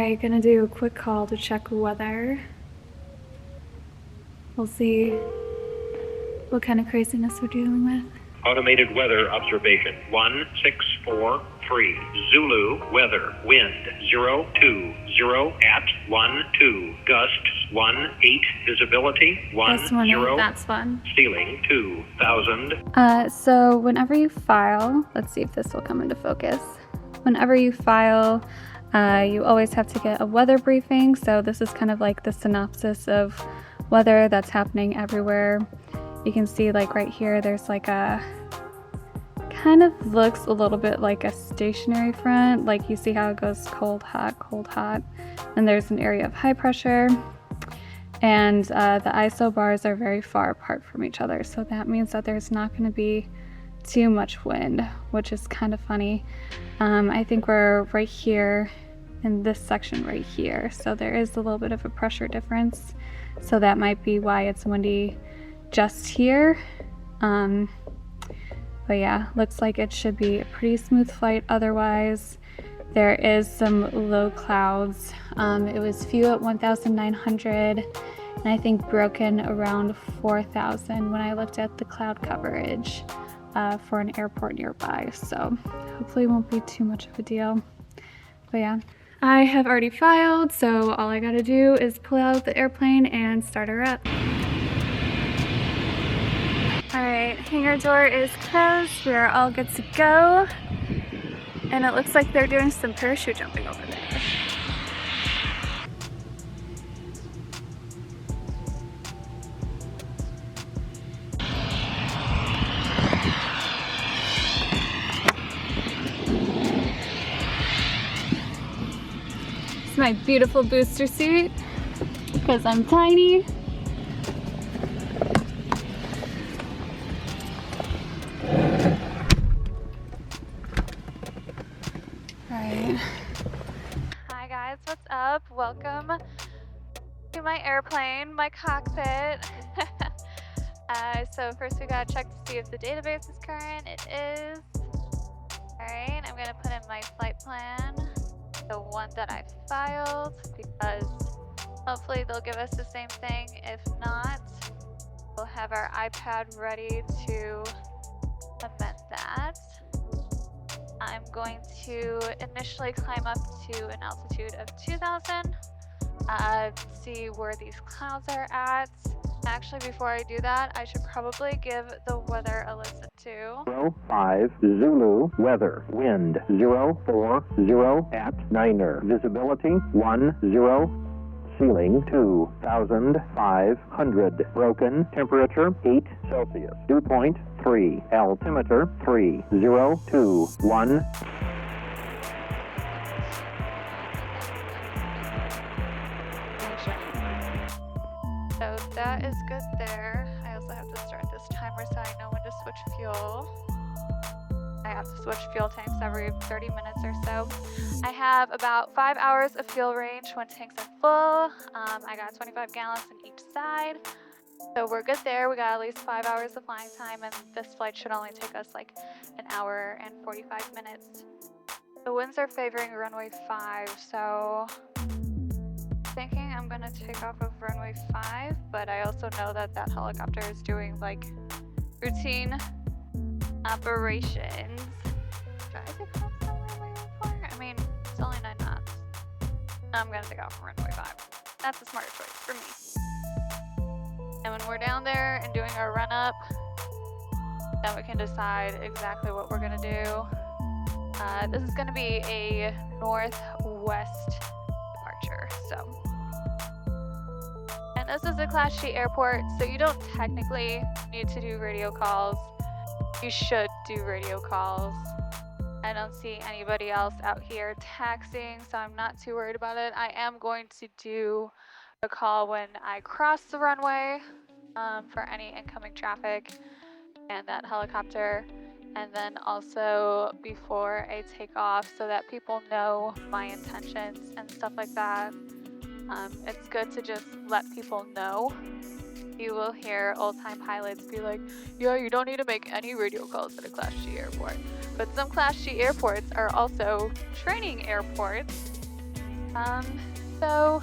Alright, gonna do a quick call to check weather. We'll see what kind of craziness we're dealing with. Automated weather observation 1643. Zulu weather wind 020 at 12 gusts 18 visibility 10 that's fun. ceiling 2000. So whenever you file, let's see if this will come into focus. Whenever you file, you always have to get a weather briefing. So this is kind of like the synopsis of weather that's happening everywhere. You can see like right here, there's like a, kind of looks a little bit like a stationary front. Like you see how it goes cold, hot. And there's an area of high pressure. And the ISO bars are very far apart from each other. So that means that there's not going to be too much wind, which is kind of funny. I think we're right here in this section right here. So there is a little bit of a pressure difference. So that might be why it's windy just here. But yeah, looks like it should be a pretty smooth flight otherwise. There is some low clouds. It was few at 1,900 and I think broken around 4,000 when I looked at the cloud coverage for an airport nearby. So hopefully it won't be too much of a deal. But yeah, I have already filed, so all I gotta do is pull out the airplane and start her up. Alright, hangar door is closed. We are all good to go. And it looks like they're doing some parachute jumping over there. This is my beautiful booster suit because I'm tiny. Hi guys, what's up? Welcome to my airplane, my cockpit. So first we gotta check to see if the database is current. It is. Alright, I'm gonna put in my flight plan, the one that I filed, because hopefully they'll give us the same thing. If not, we'll have our iPad ready to amend that. I'm going to initially climb up to an altitude of 2,000, see where these clouds are at. Actually, before I do that, I should probably give the weather a listen to. 05 Zulu weather wind 040 at 9er visibility 10 ceiling 2,500 broken temperature 8 Celsius dew point 3 altimeter 3021. So that is good there. I also have to start this timer so I know when to switch fuel. I have to switch fuel tanks every 30 minutes or so. I have about 5 hours of fuel range when tanks are full. I got 25 gallons in each side. So we're good there. We got at least 5 hours of flying time, and this flight should only take us like an hour and 45 minutes. The winds are favoring runway 5, so thinking I'm gonna take off of runway 5, but I also know that that helicopter is doing like routine operations. Should I take off from runway 4? I mean, it's only 9 knots. I'm gonna take off from runway 5. That's a smarter choice for me. And when we're down there and doing our run up, then we can decide exactly what we're gonna do. This is gonna be a northwest departure, so. And this is a Class G airport, so you don't technically need to do radio calls. You should do radio calls. I don't see anybody else out here taxiing, so I'm not too worried about it. I am going to do a call when I cross the runway for any incoming traffic and that helicopter, and then also before I take off so that people know my intentions and stuff like that. It's good to just let people know. You will hear old-time pilots be like, yeah, you don't need to make any radio calls at a Class G airport. But some Class G airports are also training airports. So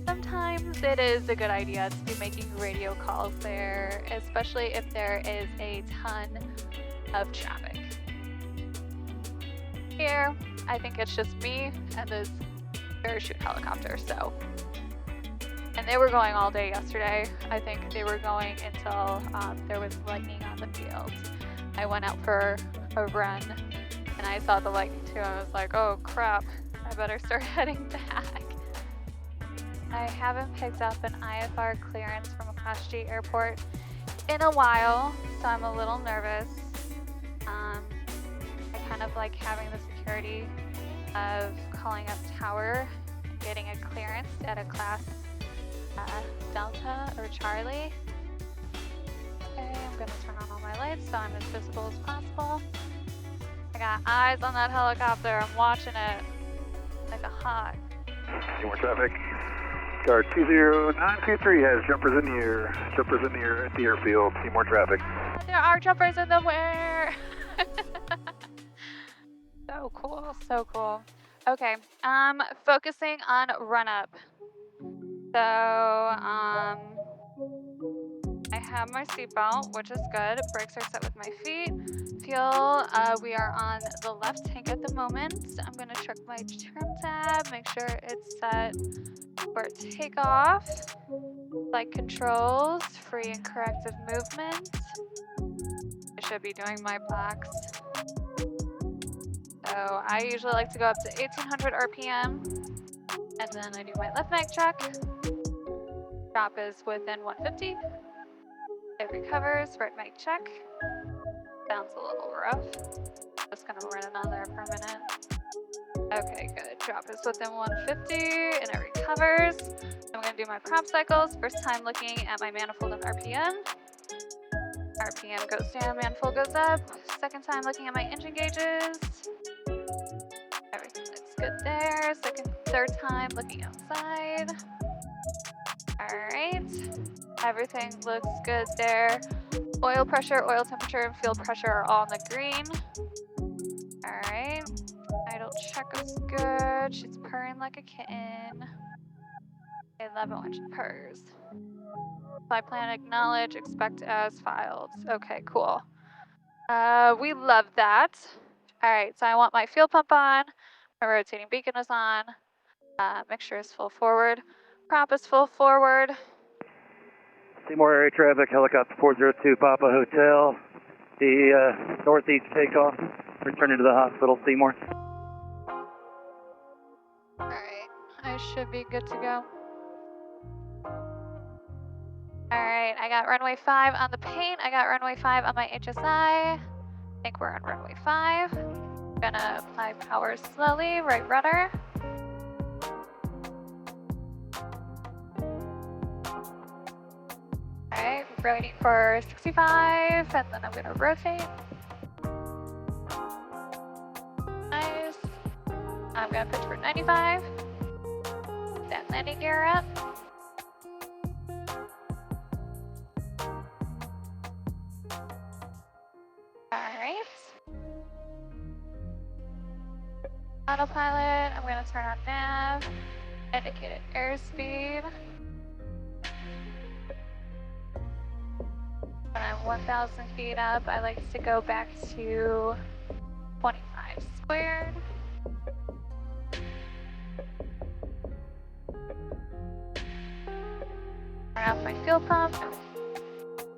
sometimes it is a good idea to be making radio calls there, especially if there is a ton of traffic. Here, I think it's just me and this parachute helicopter, so. And they were going all day yesterday. I think they were going until there was lightning on the field. I went out for a run and I saw the lightning too. I was like, oh crap, I better start heading back. I haven't picked up an IFR clearance from a Class G airport in a while, so I'm a little nervous. I kind of like having the security of calling up Tower and getting a clearance at a Class Delta or Charlie. Okay, I'm gonna turn on all my lights so I'm as visible as possible. I got eyes on that helicopter. I'm watching it like a hawk. Any more traffic? Car 20923 has jumpers in the air. Jumpers in the air at the airfield. See more traffic. There are jumpers in the air. So cool, so cool. Okay, focusing on run up. So, I have my seatbelt, which is good. Brakes are set with my feet. Feel we are on the left tank at the moment. I'm gonna check my trim tab, make sure it's set for takeoff. Flight controls, free and corrective movement. I should be doing my blocks. So I usually like to go up to 1800 RPM, and then I do my left mag check. Drop is within 150. It recovers, right mag check. Sounds a little rough. Just gonna run it on there for a minute. Okay, good. Drop is within 150 and it recovers. I'm gonna do my prop cycles. First time looking at my manifold and RPM. RPM goes down, manifold goes up. Second time looking at my engine gauges. Everything looks good there. Third time looking outside. Alright. Everything looks good there. Oil pressure, oil temperature, and fuel pressure are all in the green. Alright. Idle check is good. She's purring like a kitten. I love it when she purrs. Flight plan acknowledge, expect as filed. Okay, cool. We love that. Alright, so I want my fuel pump on. My rotating beacon is on. Mixture is full forward. Prop is full forward. Seymour area traffic, helicopter 402 Papa Hotel. The northeast takeoff. Returning to the hospital, Seymour. Alright, I should be good to go. Alright, I got runway 5 on the paint. I got runway 5 on my HSI. I think we're on runway 5. I'm gonna apply power slowly, right rudder. Alright, waiting for 65, and then I'm gonna rotate. Nice. I'm gonna pitch for 95. Get that landing gear up. Alright. Autopilot, I'm gonna turn on nav, indicated airspeed. When I'm 1,000 feet up, I like to go back to 25 squared. Turn off my fuel pump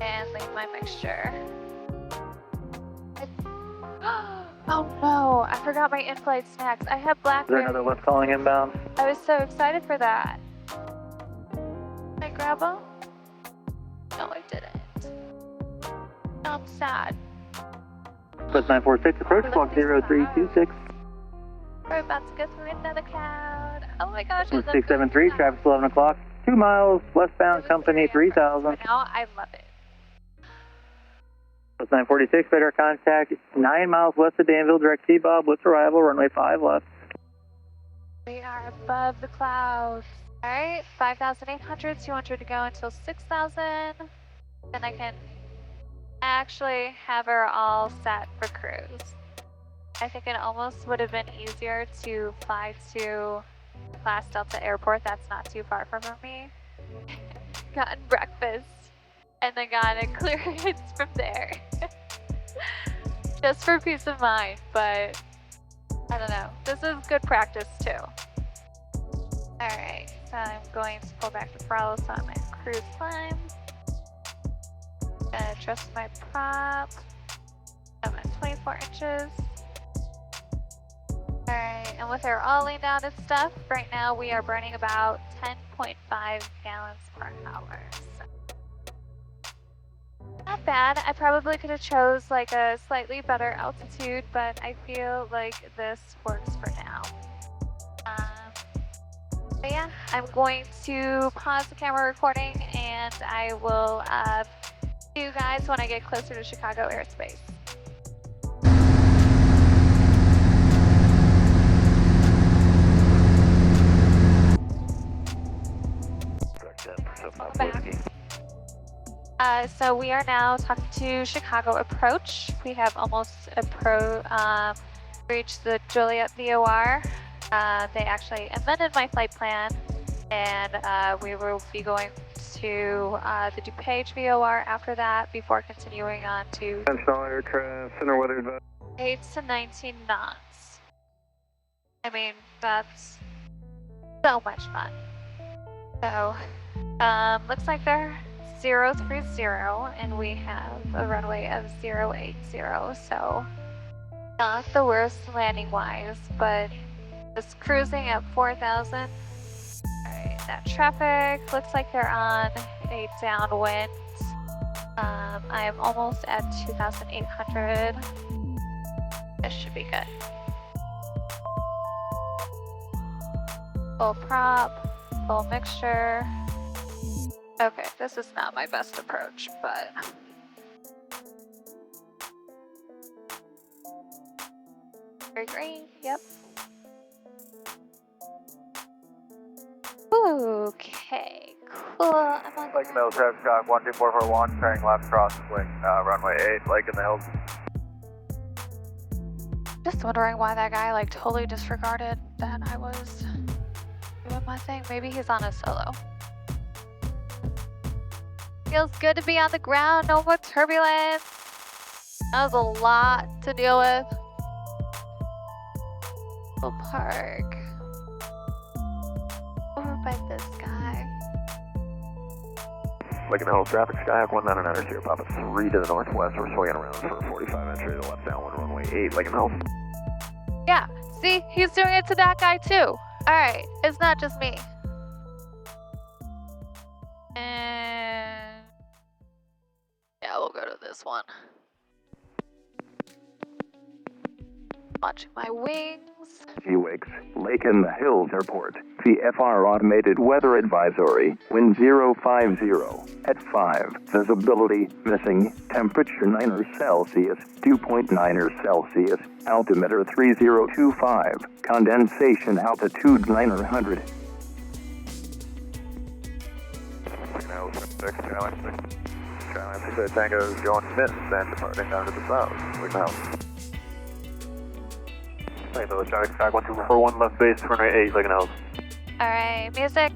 and leave my mixture. Oh no, I forgot my in-flight snacks. I have blackberry. Is there another lift calling inbound? I was so excited for that. Can I grab them? No, I didn't. No, I'm sad. Plus 946, approach block 0326. We're about to go through another cloud. Oh my gosh. 673, traffic's 11 o'clock. 2 miles, westbound, company 3000. Now I love it. Plus 946, radar contact 9 miles west of Danville, direct T-Bob with arrival, runway 5 left. We are above the clouds. Alright, 5,800, 200 to go until 6,000. Then I can actually have her all set for cruise. I think it almost would have been easier to fly to Class Delta Airport, that's not too far from me. Gotten breakfast and then got a clearance from there. Just for peace of mind, but I don't know. This is good practice too. Alright, so I'm going to pull back the throttle so I'm at cruise climb. Gonna adjust my prop. I'm at 24 inches. Alright, and with our ollie down and stuff, right now we are burning about 10.5 gallons per hour. So not bad. I probably could have chose like a slightly better altitude, but I feel like this works for now. But yeah, I'm going to pause the camera recording and I will see you guys when I get closer to Chicago airspace. So we are now talking to Chicago approach. We have almost reached the Joliet VOR. They actually amended my flight plan, and we will be going to the DuPage VOR after that before continuing on to Conventional aircraft, center weather advice. 8 to 19 knots. I mean, that's so much fun. So, looks like they're 030, and we have a runway of 080, so not the worst landing wise, but just cruising at 4,000. Alright, that traffic looks like they're on a downwind. I am almost at 2,800. This should be good. Full prop, full mixture. Okay, this is not my best approach, but very green, yep. Okay, cool. I'm on Lake in the Hills, traffic Scott 12441, turning left crossing runway 8, Lake in the Hills. just wondering why that guy like totally disregarded that I was doing my thing. Maybe he's on a solo. Feels good to be on the ground, no more turbulence. That was a lot to deal with. We'll park over by this guy. Lake in the Hills, traffic Skyhawk 199er, Sierra Papa 3 to the northwest. We're swinging around for 45 entry to the left downwind runway 8, Lake in the Hills. Yeah, see, he's doing it to that guy too. Alright, it's not just me. And yeah, we'll go to this one. Watching my wings. G-Wix, Lake in the Hills Airport. VFR Automated Weather Advisory. Wind 050 at 5. Visibility missing. Temperature 9 Celsius, 2.9 Celsius. Altimeter 3025. Condensation altitude 900. Skyline 6 Tango is going mid and departing down to the south. Lake in the Hills. Lake in the Hills, traffic Sky 12441, left base, runway 8, Lake in the Hills. Alright, music.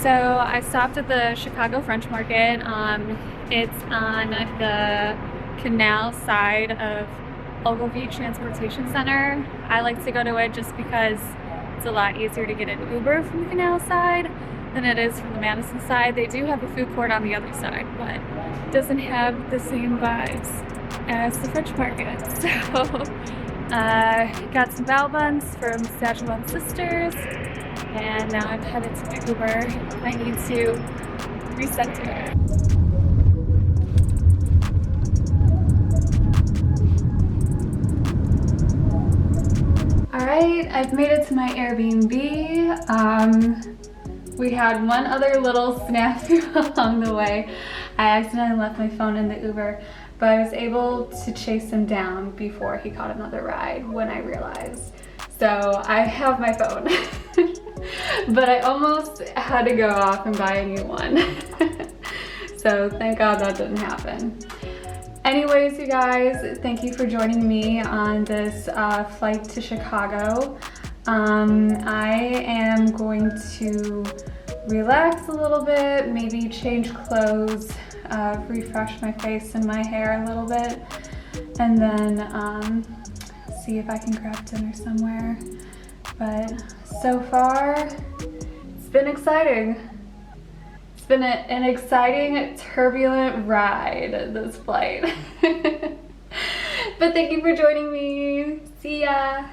So I stopped at the Chicago French Market. It's on the canal side of Ogilvie Transportation Center. I like to go to it just because it's a lot easier to get an Uber from the canal side. than it is from the Madison side. They do have a food court on the other side, but it doesn't have the same vibes as the French Market. So, got some bao buns from Sacheron Sisters, and now I'm headed to my Uber. I need to recenter. Alright, I've made it to my Airbnb. We had one other little snafu along the way. I accidentally left my phone in the Uber, but I was able to chase him down before he caught another ride when I realized. So I have my phone, but I almost had to go off and buy a new one. So thank God that didn't happen. Anyways, you guys, thank you for joining me on this flight to Chicago. I am going to relax a little bit, maybe change clothes, refresh my face and my hair a little bit, and then see if I can grab dinner somewhere. But so far, it's been exciting. It's been an exciting, turbulent ride, this flight. But thank you for joining me. See ya.